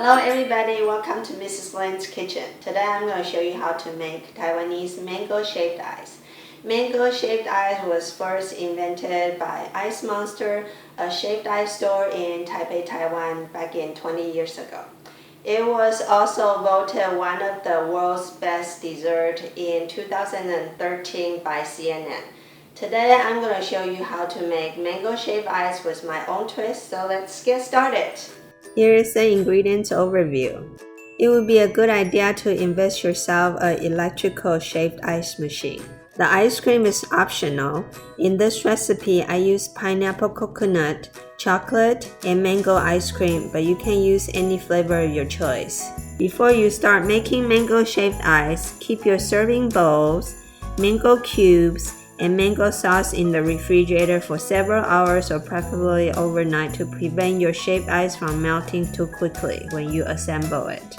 Hello everybody, welcome to Mrs. Lang's kitchen. Today I'm going to show you how to make Taiwanese mango shaved ice. Mango shaved ice was first invented by Ice Monster, a shaved ice store in Taipei, Taiwan back in 20 years ago. It was also voted one of the world's best dessert in 2013 by CNN. Today I'm going to show you how to make mango shaved ice with my own twist, so let's get started. Here is the ingredients overview. It would be a good idea to invest yourself an electrical shaved ice machine. The ice cream is optional. In this recipe, I use pineapple coconut, chocolate, and mango ice cream, but you can use any flavor of your choice. Before you start making mango shaved ice, keep your serving bowls, mango cubes, and mango sauce in the refrigerator for several hours or preferably overnight to prevent your shaved ice from melting too quickly when you assemble it.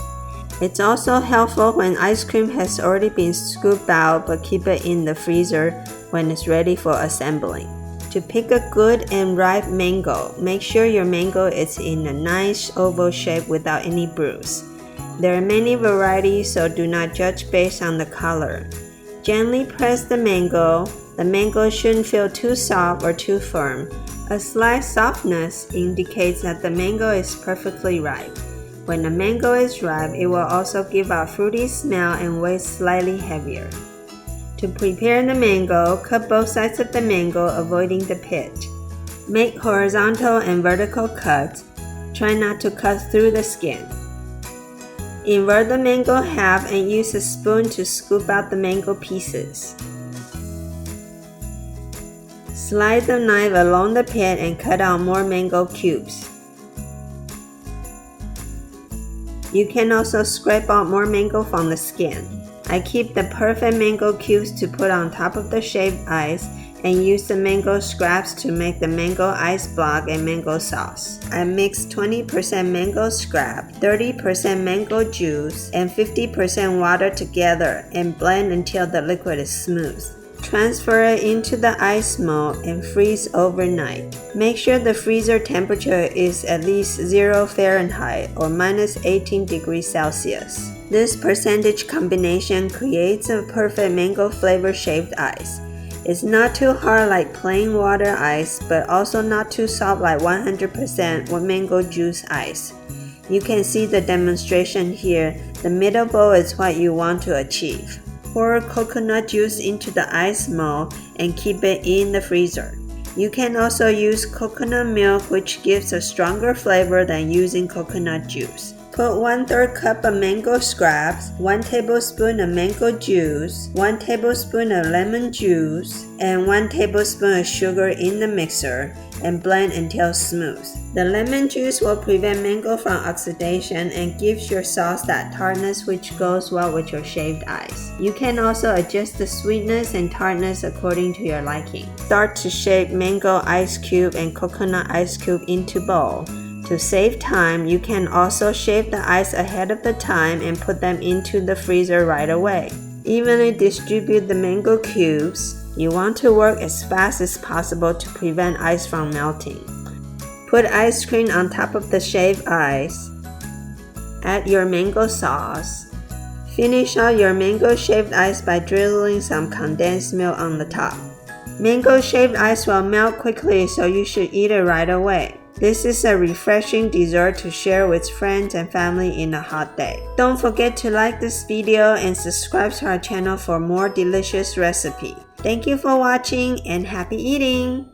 It's also helpful when ice cream has already been scooped out, but keep it in the freezer when it's ready for assembling. To pick a good and ripe mango, make sure your mango is in a nice oval shape without any bruise. There are many varieties, so do not judge based on the color. Gently press the mango. The mango shouldn't feel too soft or too firm. A slight softness indicates that the mango is perfectly ripe. When the mango is ripe, it will also give a fruity smell and weigh slightly heavier. To prepare the mango, cut both sides of the mango, avoiding the pit. Make horizontal and vertical cuts. Try not to cut through the skin. Invert the mango half and use a spoon to scoop out the mango pieces. Slide the knife along the pit and cut out more mango cubes. You can also scrape out more mango from the skin. I keep the perfect mango cubes to put on top of the shaved ice and use the mango scraps to make the mango ice block and mango sauce. I mix 20% mango scrap, 30% mango juice, and 50% water together and blend until the liquid is smooth. Transfer it into the ice mold and freeze overnight. Make sure the freezer temperature is at least 0 Fahrenheit or minus 18 degrees Celsius. This percentage combination creates a perfect mango flavor shaved ice. It's not too hard like plain water ice, but also not too soft like 100% or mango juice ice. You can see the demonstration here. The middle bowl is what you want to achieve. Pour coconut juice into the ice mold and keep it in the freezer. You can also use coconut milk, which gives a stronger flavor than using coconut juice. Put 1/3 cup of mango scraps, 1 tablespoon of mango juice, 1 tablespoon of lemon juice, and 1 tablespoon of sugar in the mixer and blend until smooth. The lemon juice will prevent mango from oxidation and gives your sauce that tartness which goes well with your shaved ice. You can also adjust the sweetness and tartness according to your liking. Start to shape mango ice cube and coconut ice cube into bowl. To save time, you can also shave the ice ahead of the time and put them into the freezer right away. Evenly distribute the mango cubes. You want to work as fast as possible to prevent ice from melting. Put ice cream on top of the shaved ice. Add your mango sauce. Finish out your mango shaved ice by drizzling some condensed milk on the top. Mango shaved ice will melt quickly, so you should eat it right away. This is a refreshing dessert to share with friends and family in a hot day. Don't forget to like this video and subscribe to our channel for more delicious recipes. Thank you for watching and happy eating!